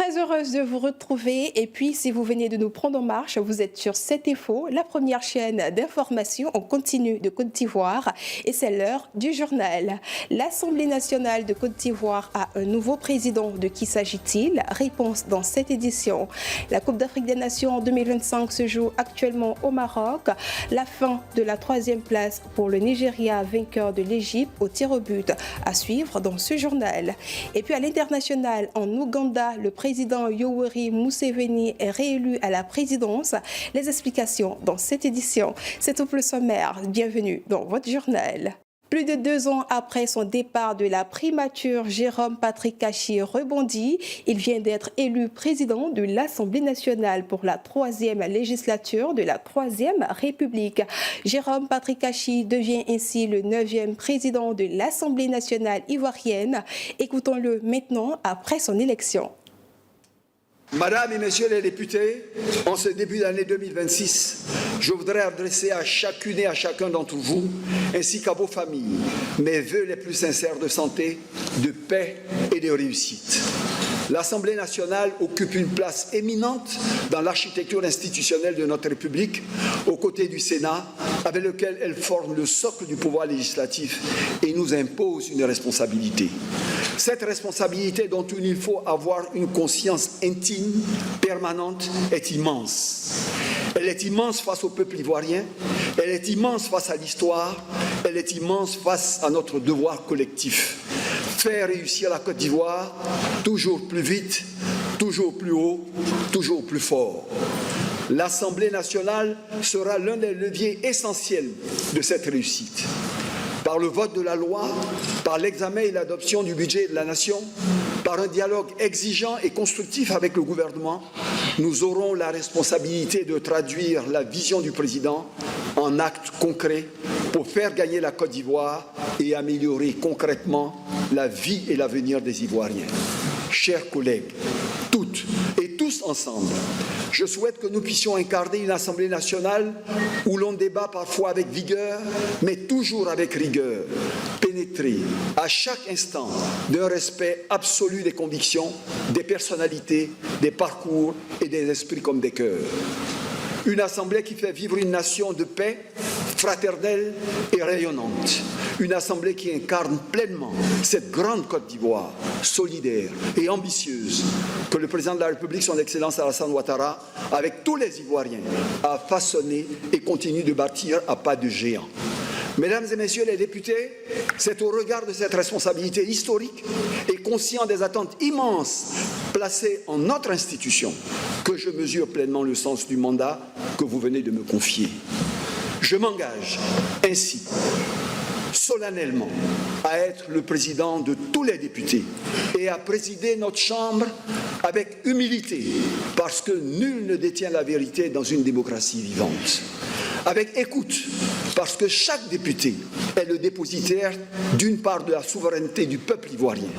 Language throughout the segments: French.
Très heureuse de vous retrouver et puis si vous venez de nous prendre en marche, vous êtes sur 7Info, la première chaîne d'information en continu de Côte d'Ivoire et c'est l'heure du journal. L'Assemblée nationale de Côte d'Ivoire a un nouveau président. De qui s'agit-il? Réponse dans cette édition. La Coupe d'Afrique des Nations en 2025 se joue actuellement au Maroc. La fin de la 3e place pour le Nigeria, vainqueur de l'Égypte au tir au but, à suivre dans ce journal. Et puis à l'international, en Ouganda, le président Yoweri Museveni est réélu à la présidence. Les explications dans cette édition. C'est tout pour le sommaire. Bienvenue dans votre journal. Plus de 2 ans après son départ de la primature, Jérôme Patrick Kachi rebondit. Il vient d'être élu président de l'Assemblée nationale pour la 3e législature de la 3e République. Jérôme Patrick Kachi devient ainsi le 9e président de l'Assemblée nationale ivoirienne. Écoutons-le maintenant après son élection. Madame et Messieurs les députés, en ce début d'année 2026, je voudrais adresser à chacune et à chacun d'entre vous, ainsi qu'à vos familles, mes vœux les plus sincères de santé, de paix et de réussite. L'Assemblée nationale occupe une place éminente dans l'architecture institutionnelle de notre République, aux côtés du Sénat, avec lequel elle forme le socle du pouvoir législatif et nous impose une responsabilité. Cette responsabilité dont il faut avoir une conscience intime, permanente, est immense. Elle est immense face au peuple ivoirien, elle est immense face à l'histoire, elle est immense face à notre devoir collectif. Faire réussir la Côte d'Ivoire toujours plus vite, toujours plus haut, toujours plus fort. L'Assemblée nationale sera l'un des leviers essentiels de cette réussite. Par le vote de la loi, par l'examen et l'adoption du budget de la nation, par un dialogue exigeant et constructif avec le gouvernement, nous aurons la responsabilité de traduire la vision du président en actes concrets pour faire gagner la Côte d'Ivoire et améliorer concrètement la vie et l'avenir des Ivoiriens. Chers collègues, toutes et tous ensemble, je souhaite que nous puissions incarner une Assemblée nationale où l'on débat parfois avec vigueur, mais toujours avec rigueur, pénétré à chaque instant d'un respect absolu des convictions, des personnalités, des parcours et des esprits comme des cœurs. Une Assemblée qui fait vivre une nation de paix, fraternelle et rayonnante. Une Assemblée qui incarne pleinement cette grande Côte d'Ivoire, solidaire et ambitieuse, que le président de la République, son Excellence Alassane Ouattara, avec tous les Ivoiriens, a façonné et continue de bâtir à pas de géant. Mesdames et Messieurs les députés, c'est au regard de cette responsabilité historique et conscient des attentes immenses placées en notre institution que je mesure pleinement le sens du mandat que vous venez de me confier. Je m'engage ainsi solennellement à être le président de tous les députés et à présider notre Chambre avec humilité, parce que nul ne détient la vérité dans une démocratie vivante. Avec écoute, parce que chaque député est le dépositaire d'une part de la souveraineté du peuple ivoirien.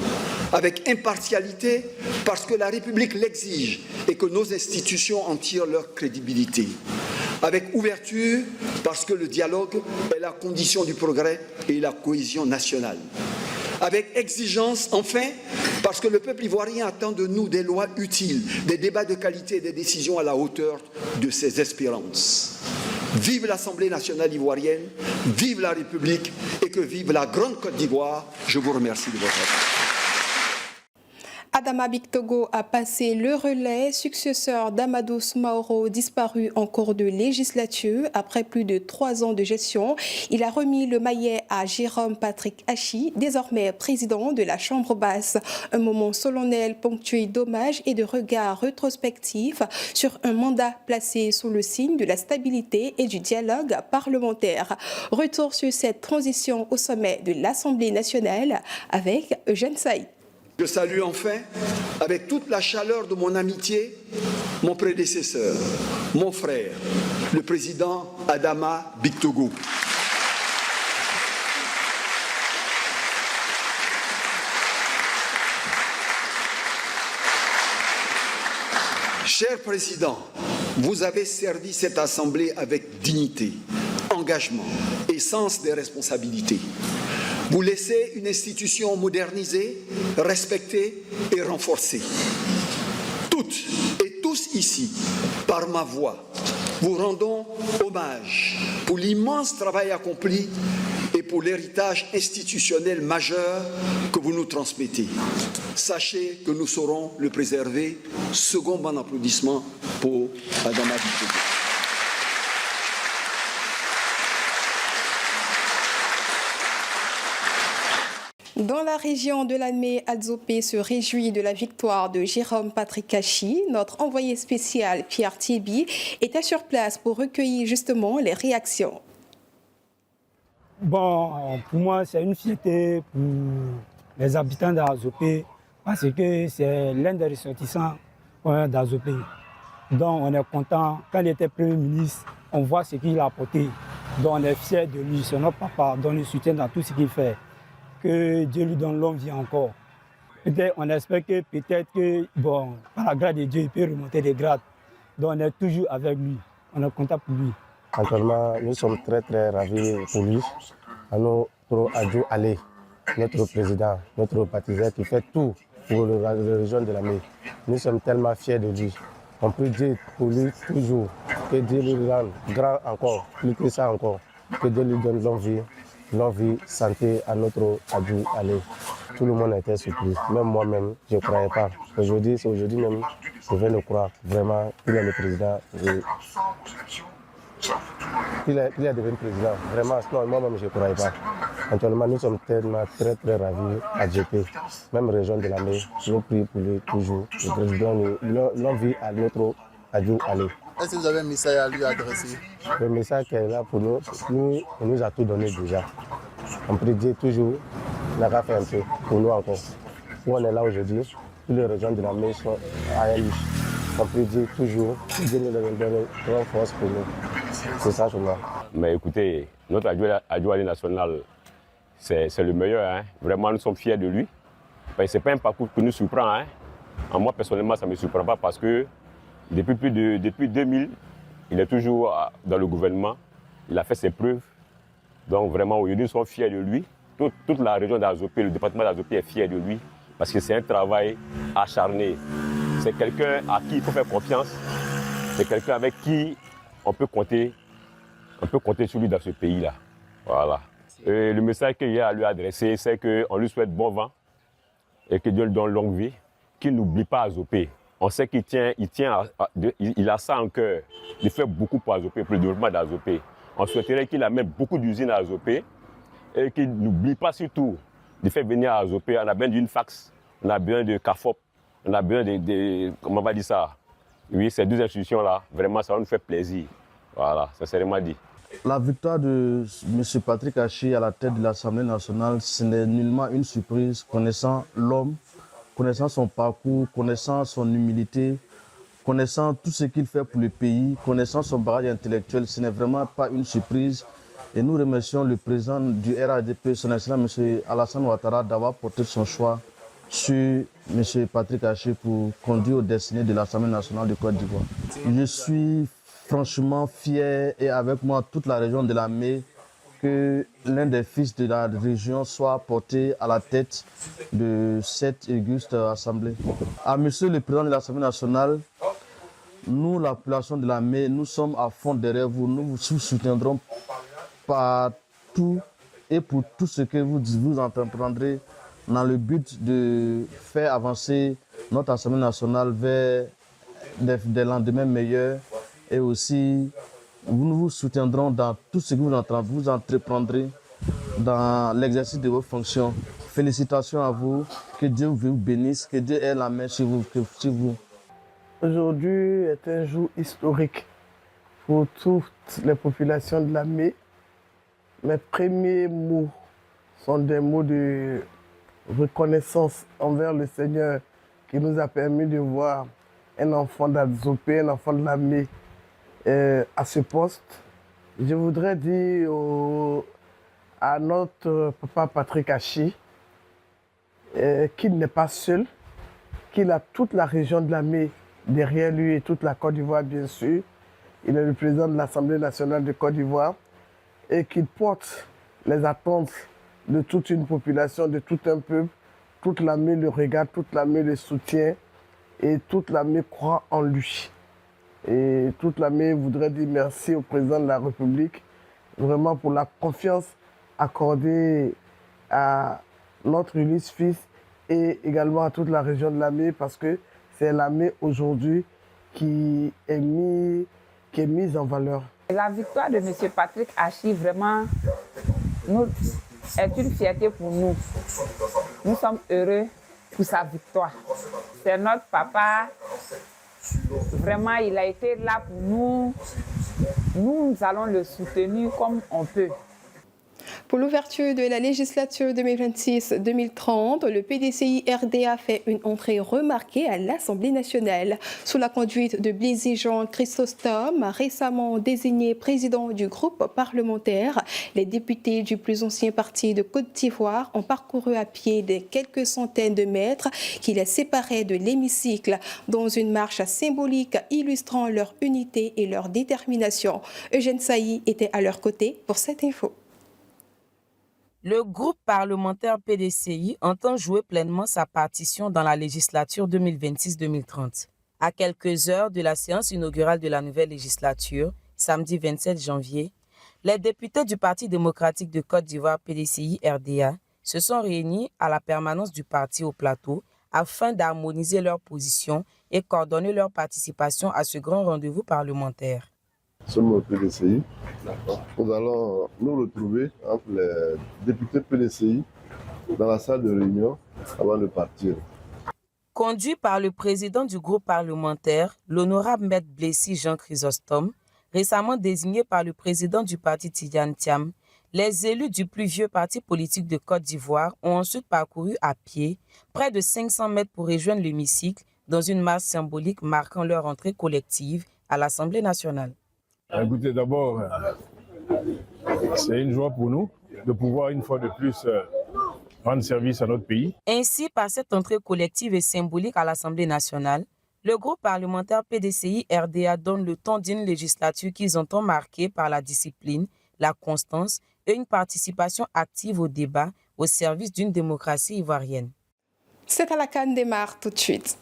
Avec impartialité, parce que la République l'exige et que nos institutions en tirent leur crédibilité. Avec ouverture, parce que le dialogue est la condition du progrès et la cohésion nationale. Avec exigence, enfin, parce que le peuple ivoirien attend de nous des lois utiles, des débats de qualité et des décisions à la hauteur de ses espérances. Vive l'Assemblée nationale ivoirienne, vive la République et que vive la grande Côte d'Ivoire. Je vous remercie de votre attention. Adama Bictogo a passé le relais, successeur d'Amadou Soumaoro, disparu en cours de législature après plus de 3 ans de gestion. Il a remis le maillet à Jérôme Patrick Kachi, désormais président de la Chambre basse. Un moment solennel ponctué d'hommages et de regards rétrospectifs sur un mandat placé sous le signe de la stabilité et du dialogue parlementaire. Retour sur cette transition au sommet de l'Assemblée nationale avec Eugène Saïd. Je salue enfin, avec toute la chaleur de mon amitié, mon prédécesseur, mon frère, le président Adama Bictogo. Cher Président, vous avez servi cette Assemblée avec dignité, engagement et sens des responsabilités. Vous laissez une institution modernisée, respectée et renforcée. toutes et tous ici, par ma voix, vous rendons hommage pour l'immense travail accompli et pour l'héritage institutionnel majeur que vous nous transmettez. Sachez que nous saurons le préserver. Second bon applaudissement pour Adama Bitogo. Dans la région de l'Amé, Adzopé se réjouit de la victoire de Jérôme Patrick Kachi. Notre envoyé spécial Pierre Thiebi était sur place pour recueillir justement les réactions. Bon, pour moi, c'est une fierté pour les habitants d'Adzopé parce que c'est l'un des ressortissants d'Adzopé. Donc on est content. Quand il était Premier ministre, on voit ce qu'il a apporté. Donc on est fiers de lui, c'est notre papa, dont le soutien dans tout ce qu'il fait. Que Dieu lui donne longue vie encore. Peut-être, on espère que bon, par la grâce de Dieu, il peut remonter des grades. Donc on est toujours avec lui, on est content pour lui. Actuellement, nous sommes très ravis pour lui. À notre Adjou Ali, notre président, notre baptiseur qui fait tout pour la région de l'Amé. Nous sommes tellement fiers de lui. On peut dire pour lui toujours que Dieu lui rende grand encore, plus que ça encore, que Dieu lui donne longue vie, santé à notre Adjou Ali. Tout le monde était surpris, même moi-même, je ne croyais pas. Aujourd'hui, c'est aujourd'hui même, je viens de croire vraiment qu'il est le président. Il est devenu président, vraiment, sinon moi-même je ne croyais pas. Actuellement, nous sommes tellement très ravis à JP, même région de l'Amé, nous prions pour lui toujours. Le président, l'envie à notre Adjou Ali. Est-ce que vous avez un message à lui adresser? Le message qui est là pour nous, il nous a tout donné déjà. On prie Dieu toujours, il a fait un peu pour nous encore. Où on est là aujourd'hui, toutes les régions de l'Amé sont à lui. On prie Dieu toujours, Dieu nous donne grande force pour nous. C'est ça, je vois. Mais écoutez, notre Adjou Ali national, c'est le meilleur. Hein. Vraiment, nous sommes fiers de lui. Ce n'est pas un parcours qui nous surprend. Hein. Moi, personnellement, ça ne me surprend pas parce que depuis 2000, il est toujours dans le gouvernement. Il a fait ses preuves. Donc vraiment, aujourd'hui, nous sommes fiers de lui. Toute la région d'Adzopé, le département d'Adzopé est fier de lui parce que c'est un travail acharné. C'est quelqu'un à qui il faut faire confiance. C'est quelqu'un avec qui on peut compter sur lui dans ce pays-là. Voilà. Et le message qu'il y a à lui adresser, c'est qu'on lui souhaite bon vent et que Dieu lui donne longue vie, qu'il n'oublie pas Adzopé. On sait qu'il a ça en cœur. Il fait beaucoup pour Adzopé, pour le développement d'Adzopé. On souhaiterait qu'il amène beaucoup d'usines à Adzopé et qu'il n'oublie pas surtout de faire venir à Adzopé. On a besoin d'une fax, on a besoin de CAFOP, on a besoin comment on va dire ça? Oui, ces deux institutions-là, vraiment, ça va nous faire plaisir. Voilà, sincèrement dit. La victoire de M. Patrick Kachi à la tête de l'Assemblée nationale, ce n'est nullement une surprise, connaissant l'homme, connaissant son parcours, connaissant son humilité, connaissant tout ce qu'il fait pour le pays, connaissant son bagage intellectuel, ce n'est vraiment pas une surprise. Et nous remercions le président du RADP, son excellence M. Alassane Ouattara, d'avoir porté son choix sur M. Patrick Kachi pour conduire aux destinées de l'Assemblée nationale de Côte d'Ivoire. Je suis franchement fier et avec moi toute la région de l'Amé que l'un des fils de la région soit porté à la tête de cette auguste assemblée. À monsieur le président de l'Assemblée nationale, nous, la population de l'Amé, nous sommes à fond derrière vous. Nous vous soutiendrons partout et pour tout ce que vous entreprendrez dans le but de faire avancer notre Assemblée nationale vers des lendemains meilleurs. Et aussi, nous vous soutiendrons dans tout ce que vous entreprendrez dans l'exercice de vos fonctions. Félicitations à vous, que Dieu vous bénisse, que Dieu ait la main sur vous. Aujourd'hui est un jour historique pour toutes les populations de l'Amé. Mes premiers mots sont des mots de reconnaissance envers le Seigneur qui nous a permis de voir un enfant d'Adzopé, un enfant de l'Amé à ce poste. Je voudrais dire à notre papa Patrick Kachi qu'il n'est pas seul, qu'il a toute la région de l'Amé derrière lui et toute la Côte d'Ivoire bien sûr. Il est le président de l'Assemblée nationale de Côte d'Ivoire et qu'il porte les attentes de toute une population, de tout un peuple. Toute l'Amé le regarde, toute l'Amé le soutient et toute l'armée croit en lui. Et toute l'armée voudrait dire merci au président de la République vraiment pour la confiance accordée à notre Ulysse Fils et également à toute la région de l'armée parce que c'est l'armée aujourd'hui qui est mise en valeur. La victoire de M. Patrick Achi, vraiment, est une fierté pour nous. Nous sommes heureux pour sa victoire. C'est notre papa. Vraiment, il a été là pour nous. Nous allons le soutenir comme on peut. Pour l'ouverture de la législature 2026-2030, le PDCI-RDA fait une entrée remarquée à l'Assemblée nationale. Sous la conduite de Blaise Jean Chrysostome, récemment désigné président du groupe parlementaire, les députés du plus ancien parti de Côte d'Ivoire ont parcouru à pied des quelques centaines de mètres qui les séparaient de l'hémicycle dans une marche symbolique illustrant leur unité et leur détermination. Eugène Sailly était à leur côté pour cette info. Le groupe parlementaire PDCI entend jouer pleinement sa partition dans la législature 2026-2030. À quelques heures de la séance inaugurale de la nouvelle législature, samedi 27 janvier, les députés du Parti démocratique de Côte d'Ivoire PDCI-RDA se sont réunis à la permanence du parti au plateau afin d'harmoniser leurs positions et coordonner leur participation à ce grand rendez-vous parlementaire. Nous sommes au PDCI. Nous allons nous retrouver entre les députés PDCI dans la salle de réunion avant de partir. Conduit par le président du groupe parlementaire, l'honorable maître Blaise Jean Chrysostome, récemment désigné par le président du parti Tidiane Thiam, les élus du plus vieux parti politique de Côte d'Ivoire ont ensuite parcouru à pied près de 500 mètres pour rejoindre l'hémicycle dans une marche symbolique marquant leur entrée collective à l'Assemblée nationale. Écoutez, d'abord, c'est une joie pour nous de pouvoir une fois de plus rendre service à notre pays. Ainsi, par cette entrée collective et symbolique à l'Assemblée nationale, le groupe parlementaire PDCI-RDA donne le ton d'une législature qu'ils entendent marquée par la discipline, la constance et une participation active au débat au service d'une démocratie ivoirienne. C'est à la CAN démarre tout de suite.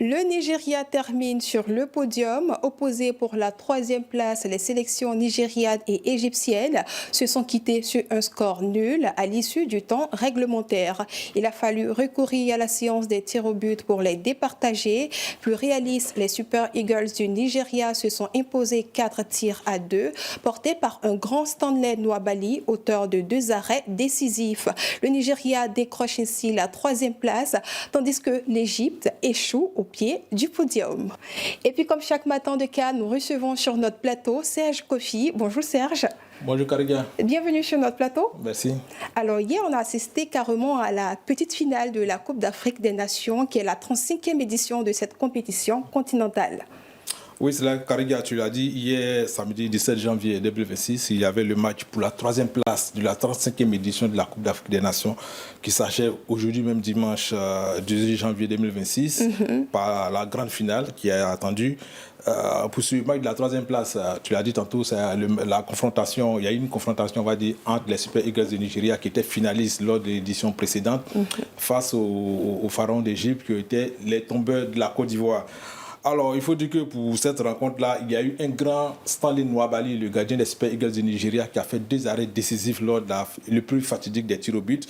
Le Nigeria termine sur le podium. Opposés pour la 3e place, les sélections nigérianes et égyptiennes se sont quittées sur un score nul à l'issue du temps réglementaire. Il a fallu recourir à la séance des tirs au but pour les départager. Plus réalistes, les Super Eagles du Nigeria se sont imposés 4-2, portés par un grand Stanley Nwabali, auteur de 2 arrêts décisifs. Le Nigeria décroche ainsi la 3e place, tandis que l'Égypte échoue au pied du podium. Et puis comme chaque matin de CAN, nous recevons sur notre plateau Serge Kofi. Bonjour Serge. Bonjour Kariga. Bienvenue sur notre plateau. Merci. Alors hier, on a assisté carrément à la petite finale de la Coupe d'Afrique des Nations, qui est la 35e édition de cette compétition continentale. Oui, c'est là, Kariga, tu l'as dit, hier, samedi 17 janvier 2026, il y avait le match pour la 3e place de la 35e édition de la Coupe d'Afrique des Nations qui s'achève aujourd'hui, même dimanche 18 janvier 2026, par la grande finale qui est attendue. Pour ce match de la 3e place, tu l'as dit tantôt, c'est la confrontation, il y a eu une confrontation, on va dire, entre les Super Eagles de Nigeria qui étaient finalistes lors de l'édition précédente face aux pharaons d'Égypte qui étaient les tombeurs de la Côte d'Ivoire. Alors, il faut dire que pour cette rencontre-là, il y a eu un grand Stanley Nwabali, le gardien des Super Eagles de Nigeria, qui a fait 2 arrêts décisifs lors de le plus fatidique des tirs au but.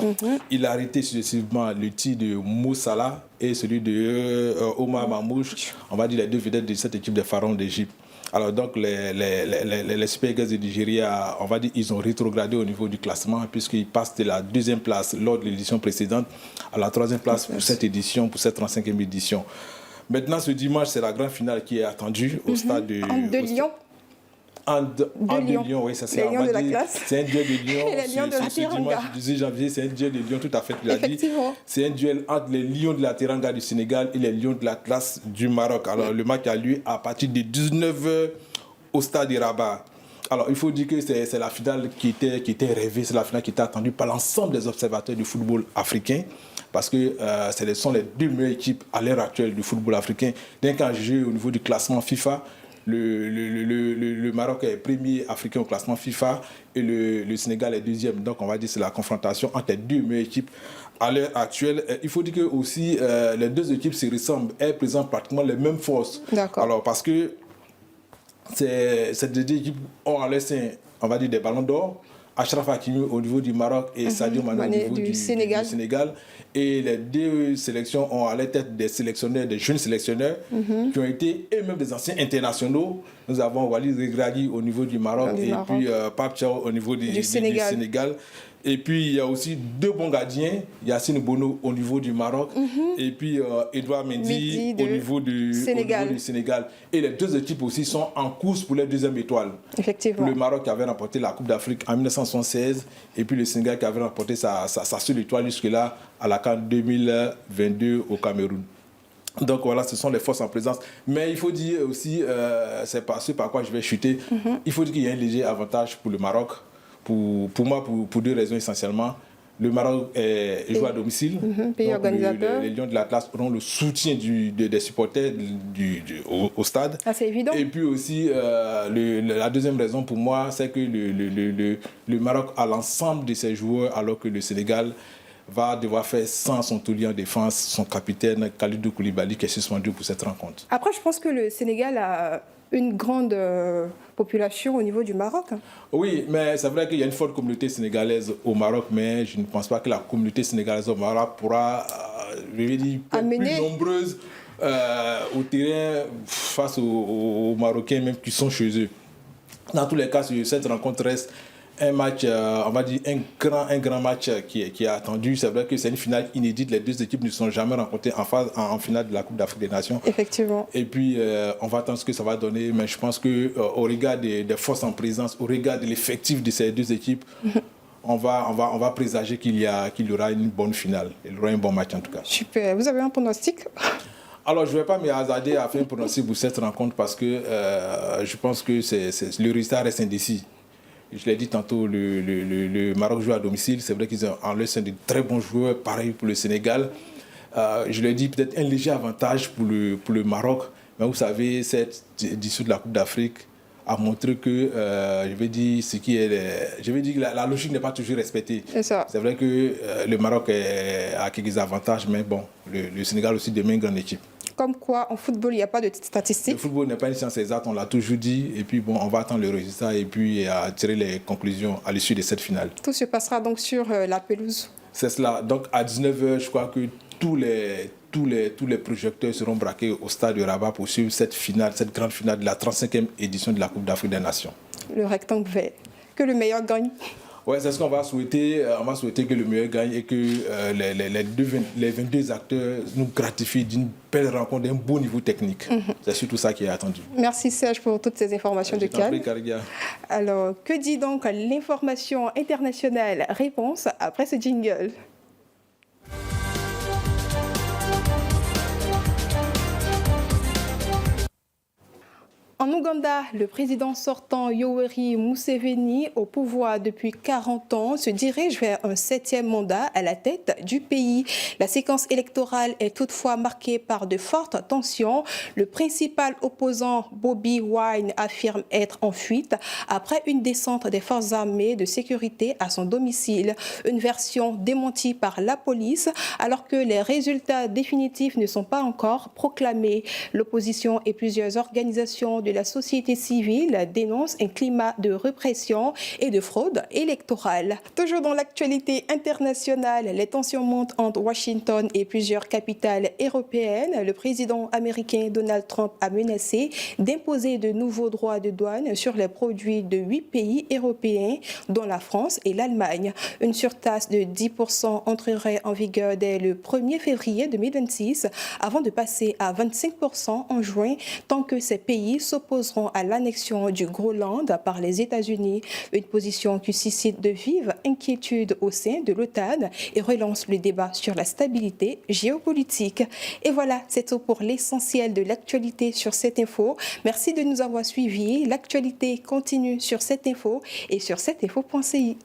Il a arrêté successivement le tir de Mo Salah et celui de Omar Mamouche, on va dire les 2 vedettes de cette équipe des pharaons d'Égypte. Alors donc les Super Eagles de Nigeria, on va dire, ils ont rétrogradé au niveau du classement puisqu'ils passent de la 2e place lors de l'édition précédente à la 3e place pour cette édition, pour cette 35e édition. Maintenant, ce dimanche, c'est la grande finale qui est attendue au stade de Lyon. De Lyon, oui, ça c'est un duel de classe. C'est un duel de Lyon. Et les Lions de la Teranga. Dimanche 18 janvier, c'est un duel de Lyon, tout à fait, tu l'as dit. C'est un duel entre les Lions de la Teranga du Sénégal et les Lions de l'Atlas du Maroc. Alors, le match a lieu à partir de 19h au stade de Rabat. Alors, il faut dire que c'est la finale qui était rêvée, c'est la finale qui était attendue par l'ensemble des observateurs du football africain. Parce que ce sont les 2 meilleures équipes à l'heure actuelle du football africain. D'un cas jeu au niveau du classement FIFA, le Maroc est premier africain au classement FIFA et le Sénégal est deuxième. Donc on va dire que c'est la confrontation entre les deux meilleures équipes à l'heure actuelle. Il faut dire que aussi les deux équipes se ressemblent, elles présentent pratiquement les mêmes forces. D'accord. Alors parce que ces deux équipes ont à leur sein, on va dire, des ballons d'or. Achraf Hakimi au niveau du Maroc et Sadio Mané au niveau du Sénégal. Et les deux sélections ont à la tête des sélectionneurs, des jeunes sélectionneurs qui ont été eux-mêmes des anciens internationaux. Nous avons Walid Regragui au niveau du Maroc et puis Pape Thiaw au niveau du Sénégal. Et puis il y a aussi deux bons gardiens, Yacine Bono au niveau du Maroc et puis Edouard Mendy au niveau du Sénégal. Et les deux équipes aussi sont en course pour la deuxième étoile. Effectivement. Le Maroc qui avait remporté la Coupe d'Afrique en 1976 et puis le Sénégal qui avait remporté sa seule étoile jusque-là à la CAN 2022 au Cameroun. Donc voilà, ce sont les forces en présence. Mais il faut dire aussi, c'est ce par quoi je vais chuter, il faut dire qu'il y a un léger avantage pour le Maroc. Pour moi, pour deux raisons essentiellement. Le Maroc joue à domicile. Pays organisateur. Les Lions de l'Atlas auront le soutien des supporters au stade. Ah, c'est évident. Et puis aussi, la deuxième raison pour moi, c'est que le Maroc a l'ensemble de ses joueurs, alors que le Sénégal va devoir faire sans son taulier en défense, son capitaine Khalidou Koulibaly, qui est suspendu pour cette rencontre. Après, je pense que le Sénégal a une grande population au niveau du Maroc. Oui, mais c'est vrai qu'il y a une forte communauté sénégalaise au Maroc, mais je ne pense pas que la communauté sénégalaise au Maroc pourra, je vais dire, être plus nombreuse au terrain face aux Marocains même qui sont chez eux. Dans tous les cas, cette rencontre reste un match, on va dire un grand match qui est attendu. C'est vrai que c'est une finale inédite. Les deux équipes ne sont jamais rencontrées en finale de la Coupe d'Afrique des Nations. Effectivement. Et puis, on va attendre ce que ça va donner. Mais je pense qu'au regard des forces en présence, au regard de l'effectif de ces deux équipes, on va présager qu'il y aura une bonne finale. Il y aura un bon match en tout cas. Super. Vous avez un pronostic ? Alors, je ne vais pas me hasarder à faire un pronostic pour cette rencontre parce que je pense que le résultat reste indécis. Je l'ai dit tantôt, le Maroc joue à domicile. C'est vrai qu'ils ont en leur sein de très bons joueurs, pareil pour le Sénégal. Je l'ai dit, peut-être un léger avantage pour le Maroc. Mais vous savez, cette édition de la Coupe d'Afrique a montré que, la logique n'est pas toujours respectée. C'est vrai que le Maroc a quelques avantages, mais bon, le Sénégal aussi demeure une grande équipe. Comme quoi, en football, il n'y a pas de statistiques. Le football n'est pas une science exacte, on l'a toujours dit. Et puis, bon, on va attendre le résultat et puis tirer les conclusions à l'issue de cette finale. Tout se passera donc sur la pelouse. C'est cela. Donc, à 19h, je crois que tous les projecteurs seront braqués au stade de Rabat pour suivre cette grande finale de la 35e édition de la Coupe d'Afrique des Nations. Le rectangle vert. Que le meilleur gagne. Oui, c'est ce qu'on va souhaiter. On va souhaiter que le meilleur gagne et que les 22 acteurs nous gratifient d'une belle rencontre, d'un beau niveau technique. C'est surtout ça qui est attendu. Merci Serge pour toutes ces informations de calme. Karigia. Alors, que dit donc l'information internationale? Réponse après ce jingle. En Ouganda, le président sortant Yoweri Museveni, au pouvoir depuis 40 ans, se dirige vers un 7e mandat à la tête du pays. La séquence électorale est toutefois marquée par de fortes tensions. Le principal opposant, Bobi Wine, affirme être en fuite après une descente des forces armées de sécurité à son domicile. Une version démentie par la police, alors que les résultats définitifs ne sont pas encore proclamés. L'opposition et plusieurs organisations de la société civile dénonce un climat de répression et de fraude électorale. Toujours dans l'actualité internationale, les tensions montent entre Washington et plusieurs capitales européennes. Le président américain Donald Trump a menacé d'imposer de nouveaux droits de douane sur les produits de 8 pays européens, dont la France et l'Allemagne. Une surtaxe de 10% entrerait en vigueur dès le 1er février 2026, avant de passer à 25% en juin, tant que ces pays s'opposeront à l'annexion du Groenland par les États-Unis. Une position qui suscite de vives inquiétudes au sein de l'OTAN et relance le débat sur la stabilité géopolitique. Et voilà, c'est tout pour l'essentiel de l'actualité sur cette info. Merci de nous avoir suivis. L'actualité continue sur cette info et sur cetteinfo.ci.